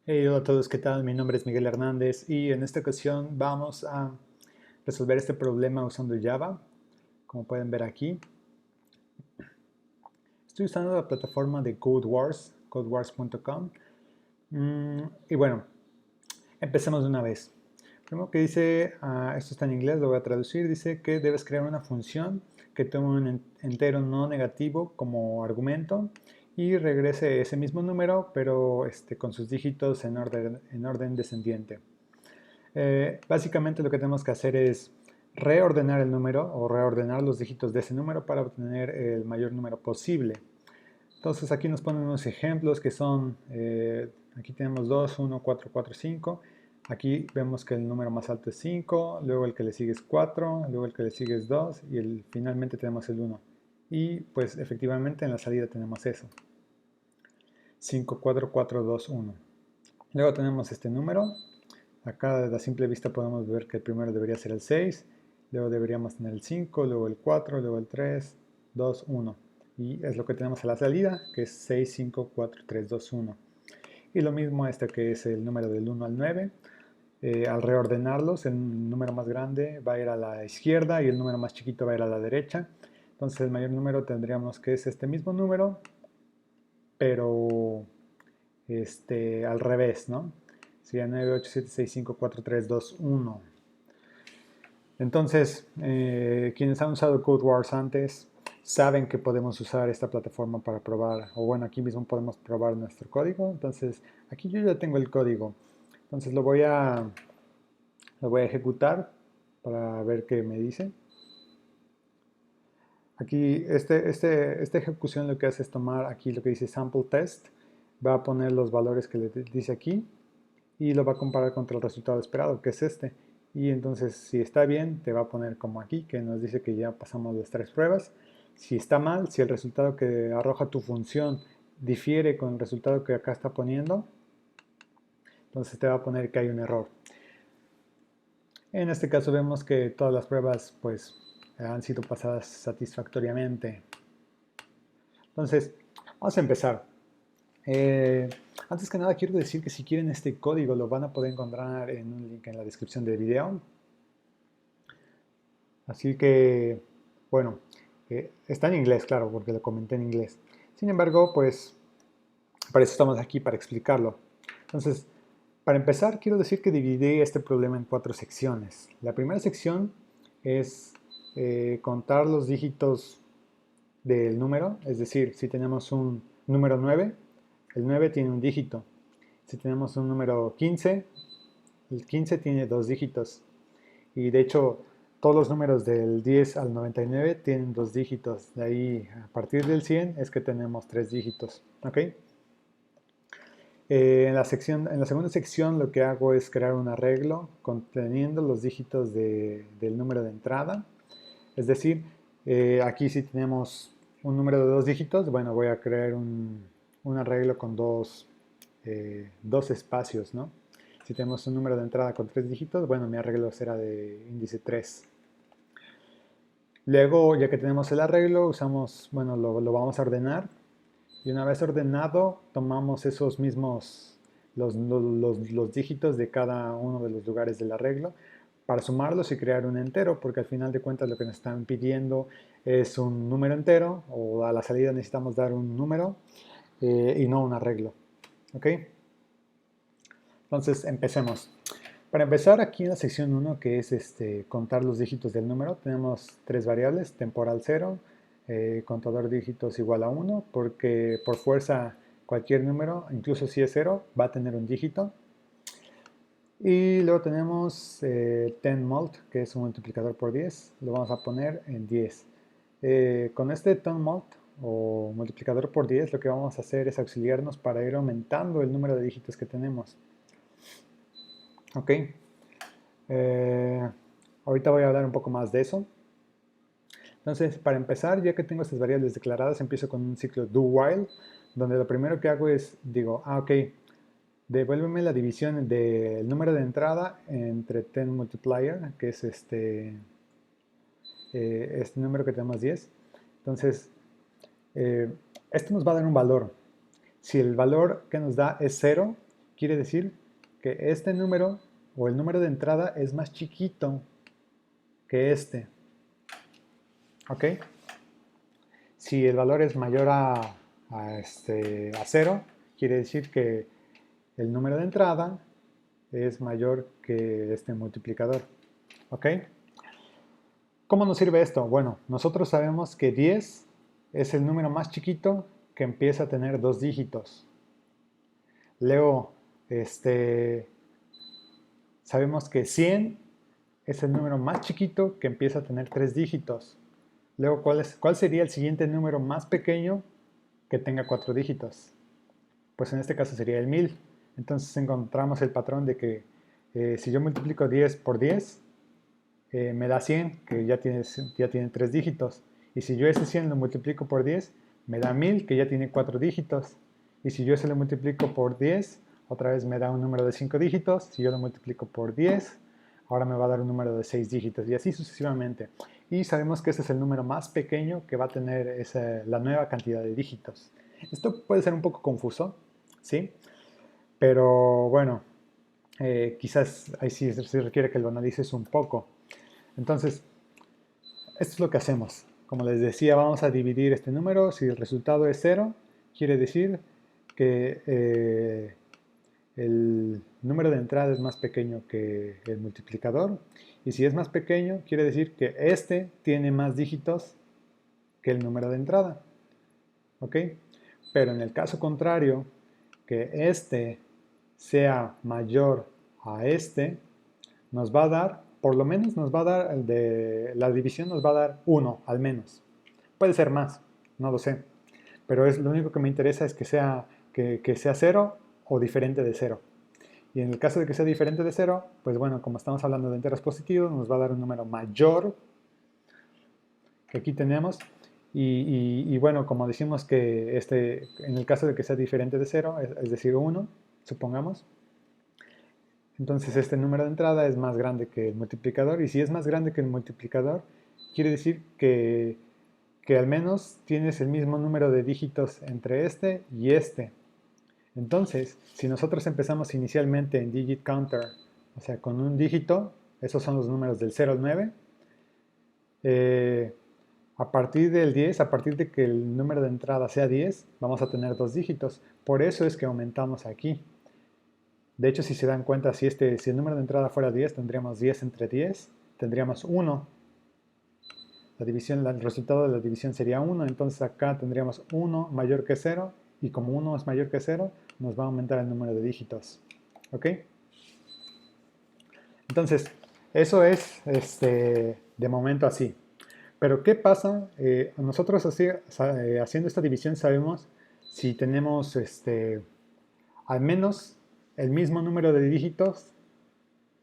Hey, hola a todos, ¿qué tal? Mi nombre es Miguel Hernández y en esta ocasión vamos a resolver este problema usando Java. Como pueden ver aquí, estoy usando la plataforma de CodeWars, codewars.com. Y bueno, empecemos de una vez. Primero que dice, esto está en inglés, lo voy a traducir, dice que debes crear una función que tome un entero no negativo como argumento y regrese ese mismo número, pero con sus dígitos en orden descendiente. Básicamente lo que tenemos que hacer es reordenar el número o reordenar los dígitos de ese número para obtener el mayor número posible. Entonces aquí nos ponen unos ejemplos que son, aquí tenemos 2, 1, 4, 4, 5. Aquí vemos que el número más alto es 5, luego el que le sigue es 4, luego el que le sigue es 2 y finalmente tenemos el 1. Y pues efectivamente en la salida tenemos eso. 5, 4, 4, 2, 1. Luego tenemos este número. Acá a la simple vista podemos ver que el primero debería ser el 6, luego deberíamos tener el 5, luego el 4, luego el 3, 2, 1. Y es lo que tenemos a la salida, que es 6, 5, 4, 3, 2, 1. Y lo mismo este que es el número del 1 al 9. Al reordenarlos, el número más grande va a ir a la izquierda y el número más chiquito va a ir a la derecha. Entonces el mayor número tendríamos que es este mismo número, pero al revés, ¿no? Sería 9, 8, 7, 6, 5, 4, 3, 2, 1. Entonces, quienes han usado CodeWars antes saben que podemos usar esta plataforma para probar, o bueno, aquí mismo podemos probar nuestro código. Entonces, aquí yo ya tengo el código. Entonces lo voy a ejecutar para ver qué me dice. Aquí, esta ejecución lo que hace es tomar aquí lo que dice sample test, va a poner los valores que le dice aquí y lo va a comparar contra el resultado esperado, que es este. Y entonces, si está bien, te va a poner como aquí, que nos dice que ya pasamos las 3 pruebas. Si está mal, si el resultado que arroja tu función difiere con el resultado que acá está poniendo, entonces te va a poner que hay un error. En este caso vemos que todas las pruebas pues han sido pasadas satisfactoriamente. Entonces, vamos a empezar. Eh, Antes que nada quiero decir que si quieren este código lo van a poder encontrar en un link en la descripción del video. Así que, bueno, está en inglés, claro, porque lo comenté en inglés. Sin embargo, pues para eso estamos aquí, para explicarlo. Entonces, para empezar, quiero decir que dividí este problema en 4 secciones. La primera sección es contar los dígitos del número, es decir, si tenemos un número 9, el 9 tiene un dígito. Si tenemos un número 15, el 15 tiene 2 dígitos. Y de hecho, todos los números del 10 al 99 tienen 2 dígitos. De ahí, a partir del 100 es que tenemos 3 dígitos. ¿Ok? En la segunda sección lo que hago es crear un arreglo conteniendo los dígitos del número de entrada. Es decir, aquí si tenemos un número de 2 dígitos, bueno, voy a crear un arreglo con dos espacios, ¿no? Si tenemos un número de entrada con 3 dígitos, bueno, mi arreglo será de índice 3. Luego, ya que tenemos el arreglo, usamos, bueno, lo vamos a ordenar. Y una vez ordenado, tomamos esos mismos, los dígitos de cada uno de los lugares del arreglo para sumarlos y crear un entero, porque al final de cuentas lo que nos están pidiendo es un número entero, o a la salida necesitamos dar un número y no un arreglo. ¿Ok? Entonces, empecemos. Para empezar, aquí en la sección 1, que es contar los dígitos del número, tenemos 3 variables: temporal 0, contador de dígitos igual a 1, porque por fuerza cualquier número, incluso si es 0, va a tener un dígito. Y luego tenemos 10mult, que es un multiplicador por 10, lo vamos a poner en 10. Con este 10mult o multiplicador por 10, lo que vamos a hacer es auxiliarnos para ir aumentando el número de dígitos que tenemos. ¿Ok? Eh, Ahorita voy a hablar un poco más de eso. Entonces, para empezar, ya que tengo estas variables declaradas, empiezo con un ciclo do while, donde lo primero que hago es, digo, ok, devuélveme la división del número de entrada entre 10 multiplier, que es este número que tenemos 10. Entonces, esto nos va a dar un valor. Si el valor que nos da es 0, quiere decir que este número o el número de entrada es más chiquito que este. ¿Ok? Si el valor es mayor a 0, quiere decir que el número de entrada es mayor que este multiplicador. ¿Ok? ¿Cómo nos sirve esto? Bueno, nosotros sabemos que 10 es el número más chiquito que empieza a tener 2 dígitos. Luego, sabemos que 100 es el número más chiquito que empieza a tener 3 dígitos. Luego, ¿cuál sería el siguiente número más pequeño que tenga 4 dígitos? Pues en este caso sería el 1000. Entonces encontramos el patrón de que si yo multiplico 10 por 10, me da 100, que ya tiene 3 dígitos. Y si yo ese 100 lo multiplico por 10, me da 1000, que ya tiene 4 dígitos. Y si yo ese lo multiplico por 10, otra vez me da un número de 5 dígitos. Si yo lo multiplico por 10, ahora me va a dar un número de 6 dígitos. Y así sucesivamente. Y sabemos que ese es el número más pequeño que va a tener la nueva cantidad de dígitos. Esto puede ser un poco confuso, ¿sí? Pero bueno, quizás ahí sí se requiere que lo analices un poco. Entonces, esto es lo que hacemos. Como les decía, vamos a dividir este número. Si el resultado es 0, quiere decir que el número de entrada es más pequeño que el multiplicador. Y si es más pequeño, quiere decir que este tiene más dígitos que el número de entrada. ¿Ok? Pero en el caso contrario, que este sea mayor a este, nos va a dar, por lo menos nos va a dar, la división nos va a dar 1 al menos. Puede ser más, no lo sé. Pero lo único que me interesa es que sea 0 o diferente de 0. Y en el caso de que sea diferente de 0, pues bueno, como estamos hablando de enteros positivos, nos va a dar un número mayor que aquí tenemos. Y bueno, como decimos que en el caso de que sea diferente de 0, es decir, 1, supongamos, entonces este número de entrada es más grande que el multiplicador. Y si es más grande que el multiplicador, quiere decir que al menos tienes el mismo número de dígitos entre este y este. Entonces, si nosotros empezamos inicialmente en digit counter, o sea, con un dígito, esos son los números del 0 al 9, a partir del 10, a partir de que el número de entrada sea 10, vamos a tener 2 dígitos. Por eso es que aumentamos aquí. De hecho, si se dan cuenta, si el número de entrada fuera 10, tendríamos 10 entre 10, tendríamos 1. El resultado de la división sería 1, entonces acá tendríamos 1 mayor que 0, y como 1 es mayor que 0, nos va a aumentar el número de dígitos. ¿Ok? Entonces, eso es de momento así. Pero ¿qué pasa? Nosotros haciendo esta división sabemos si tenemos al menos el mismo número de dígitos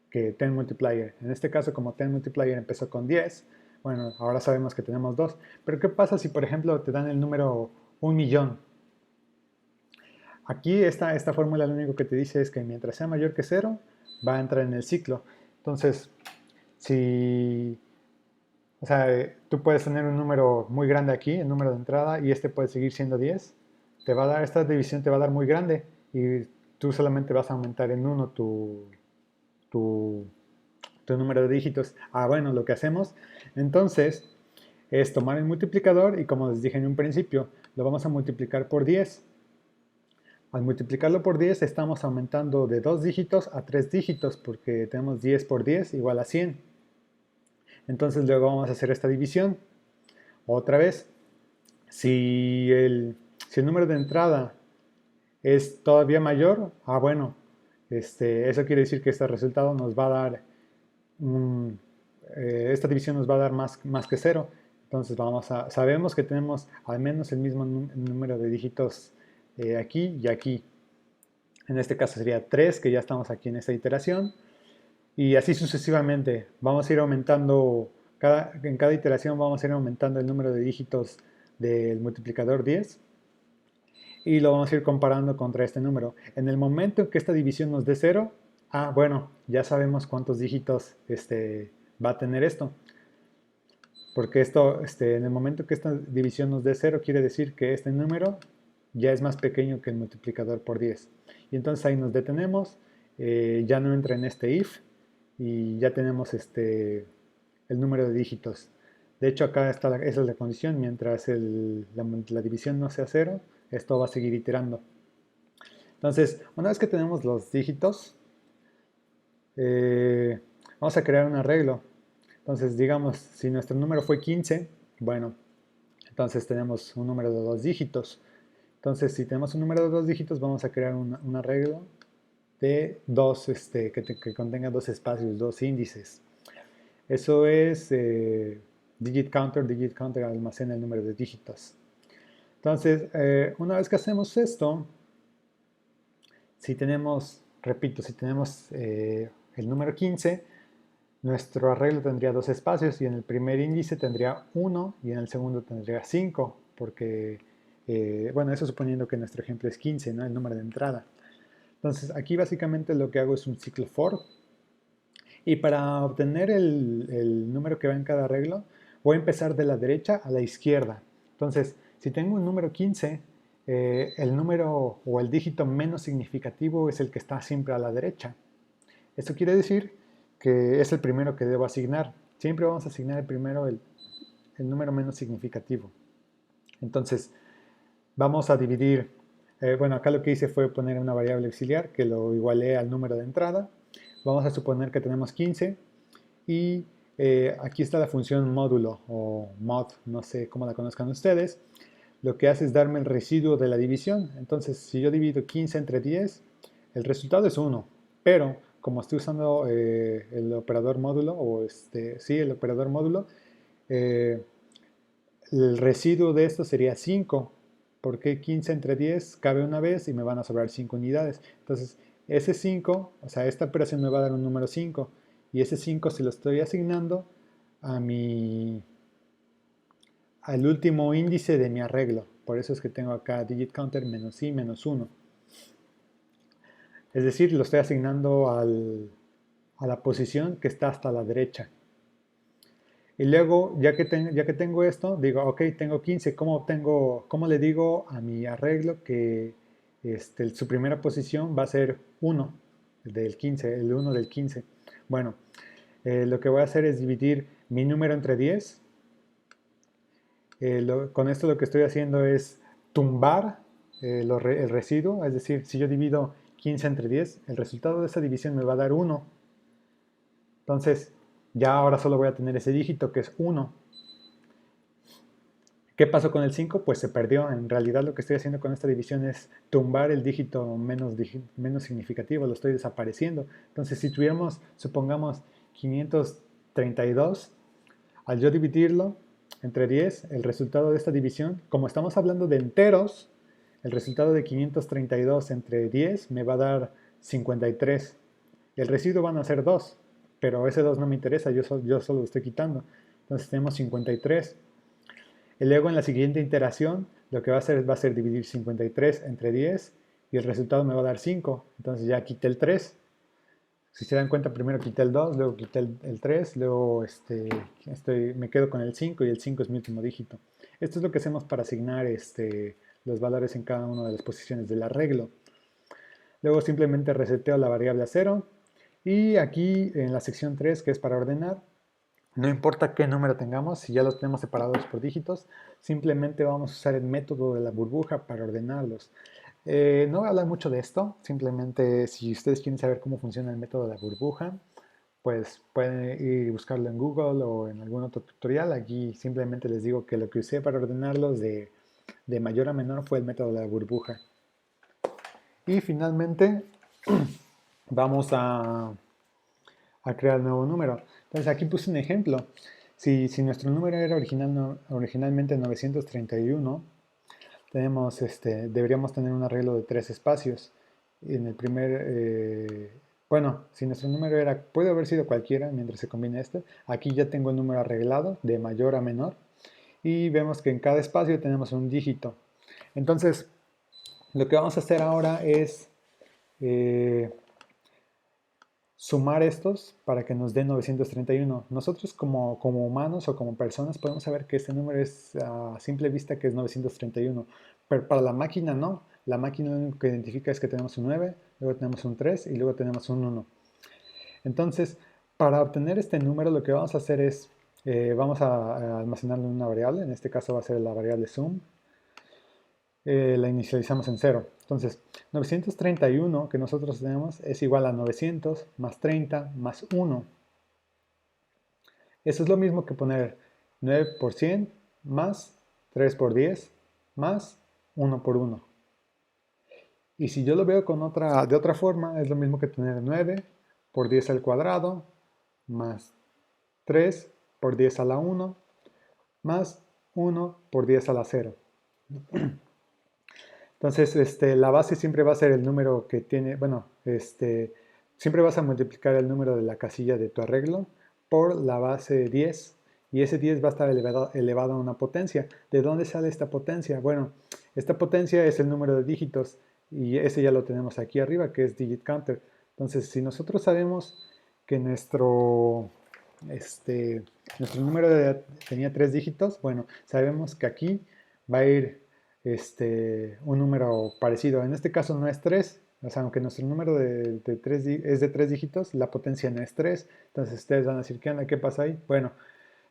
que 10 multiplier. En este caso, como 10 multiplier empezó con 10, bueno, ahora sabemos que tenemos 2. Pero ¿qué pasa si, por ejemplo, te dan el número 1.000.000? Aquí esta fórmula lo único que te dice es que mientras sea mayor que 0, va a entrar en el ciclo. Entonces, si o sea, tú puedes tener un número muy grande aquí, el número de entrada, y este puede seguir siendo 10. Esta división te va a dar muy grande y tú solamente vas a aumentar en 1 tu, tu número de dígitos. Bueno, lo que hacemos entonces es tomar el multiplicador y, como les dije en un principio, lo vamos a multiplicar por 10. Al multiplicarlo por 10 estamos aumentando de 2 dígitos a 3 dígitos porque tenemos 10 por 10 igual a 100. Entonces luego vamos a hacer esta división. Otra vez, si el número de entrada es todavía mayor, bueno, eso quiere decir que este resultado nos va a dar, esta división nos va a dar más que 0. Entonces sabemos que tenemos al menos el mismo número de dígitos aquí y aquí. En este caso sería 3, que ya estamos aquí en esta iteración. Y así sucesivamente. Vamos a ir aumentando, en cada iteración vamos a ir aumentando el número de dígitos del multiplicador 10 y lo vamos a ir comparando contra este número. En el momento en que esta división nos dé 0, bueno, ya sabemos cuántos dígitos va a tener esto. Porque en el momento que esta división nos dé 0, quiere decir que este número ya es más pequeño que el multiplicador por 10. Y entonces ahí nos detenemos, ya no entra en este if y ya tenemos el número de dígitos. De hecho, acá está esa es la condición, mientras la división no sea cero, esto va a seguir iterando. Entonces, una vez que tenemos los dígitos, vamos a crear un arreglo. Entonces, digamos, si nuestro número fue 15, bueno, entonces tenemos un número de dos dígitos. Entonces, si tenemos un número de dos dígitos, vamos a crear un arreglo de dos, que contenga dos espacios, dos índices. Eso es digit counter almacena el número de dígitos. Entonces, una vez que hacemos esto, si tenemos, repito, si tenemos el número 15, nuestro arreglo tendría dos espacios y en el primer índice tendría 1 y en el segundo tendría 5, porque, bueno, eso suponiendo que nuestro ejemplo es 15, ¿no? El número de entrada. Entonces, aquí básicamente lo que hago es un ciclo for. Y para obtener el número que va en cada arreglo, voy a empezar de la derecha a la izquierda. Entonces, si tengo un número 15, el número o el dígito menos significativo es el que está siempre a la derecha. Esto quiere decir que es el primero que debo asignar. Siempre vamos a asignar el primero el número menos significativo. Entonces, vamos a dividir, bueno, acá lo que hice fue poner una variable auxiliar que lo igualé al número de entrada. Vamos a suponer que tenemos 15 y aquí está la función módulo o mod, no sé cómo la conozcan ustedes. Lo que hace es darme el residuo de la división. Entonces, si yo divido 15 entre 10, el resultado es 1. Pero, como estoy usando el operador módulo, o sí, el operador módulo, eh, el residuo de esto sería 5, porque 15 entre 10 cabe una vez y me van a sobrar 5 unidades. Entonces, ese 5, o sea, esta operación me va a dar un número 5, y ese 5 se lo estoy asignando a al último índice de mi arreglo. Por eso es que tengo acá digit counter menos i menos 1. Es decir, lo estoy asignando a la posición que está hasta la derecha. Y luego, ya que tengo esto, digo, ok, tengo 15, ¿cómo le digo a mi arreglo que su primera posición va a ser 1 del 15, el 1 del 15? Bueno, lo que voy a hacer es dividir mi número entre 10. Con esto lo que estoy haciendo es tumbar el residuo, es decir, si yo divido 15 entre 10, el resultado de esa división me va a dar 1. Entonces, ya ahora solo voy a tener ese dígito que es 1. ¿Qué pasó con el 5? Pues se perdió. En realidad lo que estoy haciendo con esta división es tumbar el dígito menos significativo, lo estoy desapareciendo. Entonces, si tuviéramos, supongamos, 532, al yo dividirlo entre 10, el resultado de esta división, como estamos hablando de enteros, el resultado de 532 entre 10 me va a dar 53. El residuo van a ser 2, pero ese 2 no me interesa, yo solo lo estoy quitando. Entonces tenemos 53. Y luego en la siguiente iteración, lo que va a hacer dividir 53 entre 10 y el resultado me va a dar 5. Entonces ya quité el 3. Si se dan cuenta, primero quité el 2, luego quité el 3, luego me quedo con el 5 y el 5 es mi último dígito. Esto es lo que hacemos para asignar los valores en cada una de las posiciones del arreglo. Luego simplemente reseteo la variable a 0 y aquí en la sección 3, que es para ordenar, no importa qué número tengamos, si ya los tenemos separados por dígitos, simplemente vamos a usar el método de la burbuja para ordenarlos. No voy a hablar mucho de esto, simplemente si ustedes quieren saber cómo funciona el método de la burbuja, pues pueden ir y buscarlo en Google o en algún otro tutorial. Aquí simplemente les digo que lo que usé para ordenarlos de mayor a menor fue el método de la burbuja. Y finalmente vamos a crear el nuevo número. Entonces aquí puse un ejemplo. Si nuestro número era originalmente 931, deberíamos tener un arreglo de 3 espacios. En el bueno, si nuestro número puede haber sido cualquiera mientras se combina aquí ya tengo el número arreglado de mayor a menor y vemos que en cada espacio tenemos un dígito. Entonces, lo que vamos a hacer ahora es sumar estos para que nos dé 931. Nosotros como humanos o como personas podemos saber que este número es a simple vista que es 931, pero para la máquina no. La máquina lo único que identifica es que tenemos un 9, luego tenemos un 3 y luego tenemos un 1. Entonces, para obtener este número lo que vamos a hacer es, vamos a almacenarlo en una variable, en este caso va a ser la variable sum, la inicializamos en 0. Entonces, 931 que nosotros tenemos es igual a 900 más 30 más 1. Eso es lo mismo que poner 9 por 100 más 3 por 10 más 1 por 1. Y si yo lo veo de otra forma, es lo mismo que tener 9 por 10 al cuadrado más 3 por 10 a la 1 más 1 por 10 a la 0. Entonces, la base siempre va a ser el número que tiene, bueno, siempre vas a multiplicar el número de la casilla de tu arreglo por la base 10 y ese 10 va a estar elevado a una potencia. ¿De dónde sale esta potencia? Bueno, esta potencia es el número de dígitos y ese ya lo tenemos aquí arriba, que es digit counter. Entonces, si nosotros sabemos que nuestro número tenía 3 dígitos, bueno, sabemos que aquí va a ir un número parecido. En este caso no es 3, o sea, aunque nuestro número es de 3 dígitos, la potencia no es 3. Entonces ustedes van a decir, ¿qué onda? ¿Qué pasa ahí? Bueno,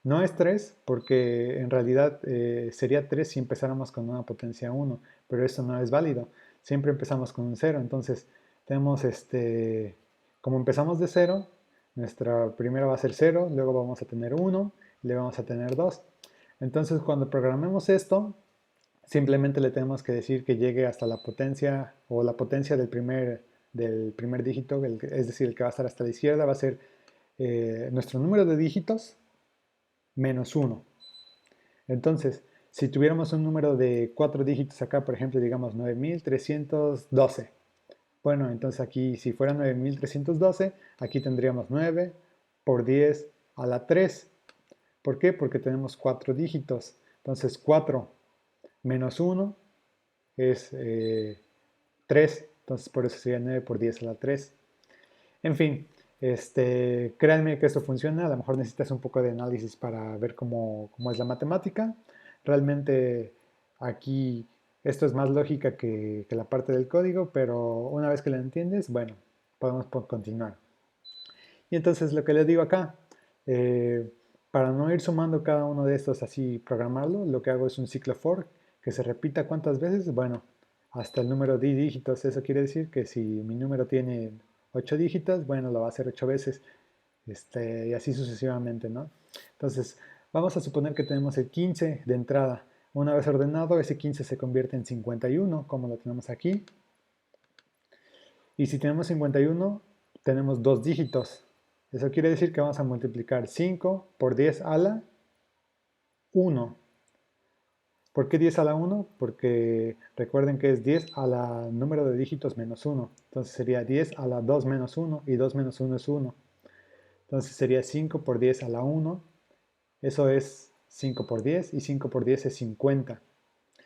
no es 3 porque en realidad sería 3 si empezáramos con una potencia 1, pero eso no es válido. Siempre empezamos con un 0. Entonces tenemos como empezamos de 0, nuestra primera va a ser 0, luego vamos a tener 1, luego vamos a tener 2. Entonces cuando programemos esto, simplemente le tenemos que decir que llegue hasta la potencia o la potencia del primer dígito, es decir, el que va a estar hasta la izquierda, va a ser nuestro número de dígitos menos 1. Entonces, si tuviéramos un número de 4 dígitos acá, por ejemplo, digamos 9312. Bueno, entonces aquí, si fuera 9312, aquí tendríamos 9 por 10 a la 3. ¿Por qué? Porque tenemos 4 dígitos. Entonces, 4 menos 1 es 3, entonces por eso sería 9 por 10 a la 3. En fin, créanme que esto funciona, a lo mejor necesitas un poco de análisis para ver cómo es la matemática. Realmente aquí esto es más lógica que la parte del código, pero una vez que lo entiendes, bueno, podemos continuar. Y entonces lo que les digo acá, eh, para no ir sumando cada uno de estos así programarlo, lo que hago es un ciclo for que se repita cuántas veces, bueno, hasta el número de dígitos. Eso quiere decir que si mi número tiene 8 dígitos, bueno, lo va a hacer 8 veces, y así sucesivamente, ¿no? Entonces, vamos a suponer que tenemos el 15 de entrada. Una vez ordenado, ese 15 se convierte en 51, como lo tenemos aquí. Y si tenemos 51, tenemos 2 dígitos. Eso quiere decir que vamos a multiplicar 5 por 10 a la 1. ¿Por qué 10 a la 1? Porque recuerden que es 10 a la número de dígitos menos 1. Entonces sería 10 a la 2 menos 1 y 2 menos 1 es 1. Entonces sería 5 por 10 a la 1. Eso es 5 por 10 y 5 por 10 es 50.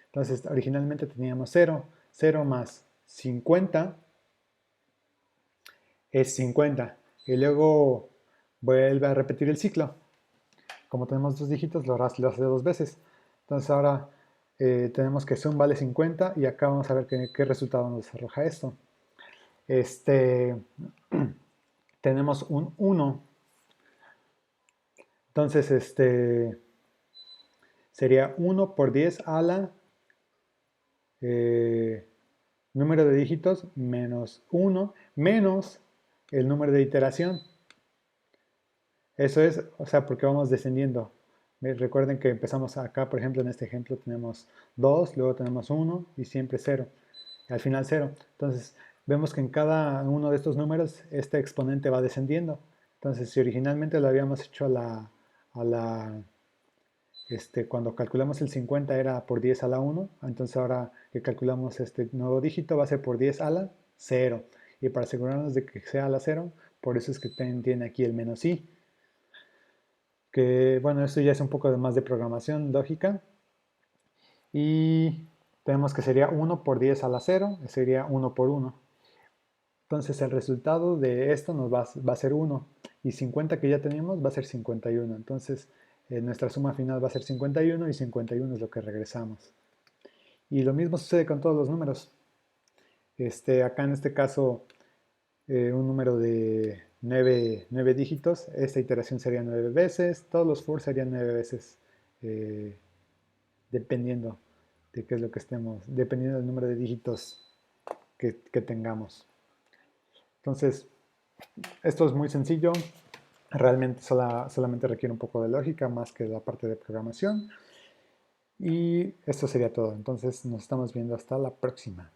Entonces originalmente teníamos 0. 0 más 50 es 50. Y luego vuelve a repetir el ciclo. Como tenemos 2 dígitos, lo hace 2 veces. Entonces ahora tenemos que sum vale 50 y acá vamos a ver qué resultado nos arroja esto. Tenemos un 1. Entonces sería 1 por 10 a la número de dígitos menos 1 menos el número de iteración. Eso es, o sea, porque vamos descendiendo. Recuerden que empezamos acá, por ejemplo, en este ejemplo tenemos 2, luego tenemos 1 y siempre 0. Al final 0. Entonces, vemos que en cada uno de estos números este exponente va descendiendo. Entonces, si originalmente lo habíamos hecho cuando calculamos el 50 era por 10 a la 1, entonces ahora que calculamos este nuevo dígito va a ser por 10 a la 0. Y para asegurarnos de que sea a la 0, por eso es que tiene aquí el menos i. Que bueno, esto ya es un poco más de programación lógica. Y tenemos que sería 1 por 10 a la 0, sería 1 por 1. Entonces el resultado de esto nos va a ser 1. Y 50 que ya teníamos va a ser 51. Entonces nuestra suma final va a ser 51 y 51 es lo que regresamos. Y lo mismo sucede con todos los números. Acá en este caso, un número de 9 dígitos, esta iteración sería 9 veces, todos los for serían 9 veces, eh, dependiendo de qué es lo que estemos, dependiendo del número de dígitos que tengamos. Entonces, esto es muy sencillo, realmente solamente requiere un poco de lógica más que la parte de programación. Y esto sería todo. Entonces nos estamos viendo hasta la próxima.